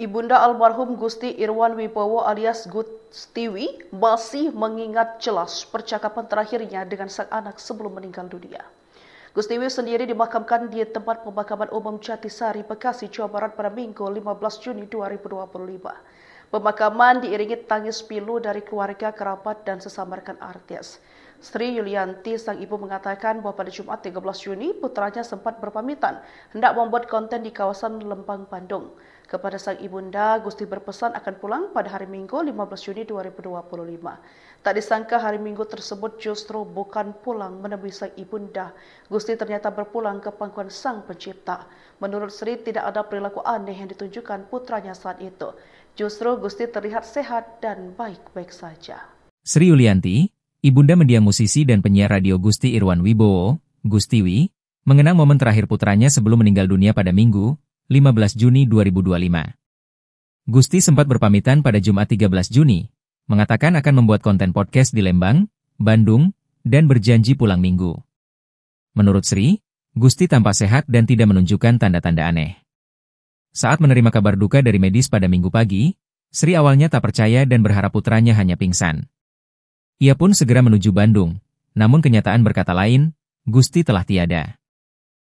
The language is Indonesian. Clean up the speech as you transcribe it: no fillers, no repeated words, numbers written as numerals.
Ibunda almarhum Gusti Irwan Wibowo alias Gustiwi masih mengingat jelas percakapan terakhirnya dengan sang anak sebelum meninggal dunia. Gustiwi sendiri dimakamkan di tempat pemakaman umum Jatisari, Bekasi, Jawa Barat pada Minggu 15 Juni 2025. Pemakaman diiringi tangis pilu dari keluarga, kerabat, dan sesama rekan artis. Sri Yulianti, sang ibu, mengatakan bahwa pada Jumat 13 Juni putranya sempat berpamitan hendak membuat konten di kawasan Lembang, Bandung. Kepada sang ibunda, Gusti berpesan akan pulang pada hari Minggu 15 Juni 2025. Tak disangka hari Minggu tersebut justru bukan pulang menemui sang ibunda. Gusti ternyata berpulang ke pangkuan Sang Pencipta. Menurut Sri, tidak ada perilaku aneh yang ditunjukkan putranya saat itu. Justru Gusti terlihat sehat dan baik-baik saja. Sri Yulianti, ibunda mendiang musisi dan penyiar radio Gusti Irwan Wibowo, Gustiwi, mengenang momen terakhir putranya sebelum meninggal dunia pada Minggu, 15 Juni 2025. Gusti sempat berpamitan pada Jumat 13 Juni, mengatakan akan membuat konten podcast di Lembang, Bandung, dan berjanji pulang Minggu. Menurut Sri, Gusti tampak sehat dan tidak menunjukkan tanda-tanda aneh. Saat menerima kabar duka dari medis pada Minggu pagi, Sri awalnya tak percaya dan berharap putranya hanya pingsan. Ia pun segera menuju Bandung, namun kenyataan berkata lain, Gusti telah tiada.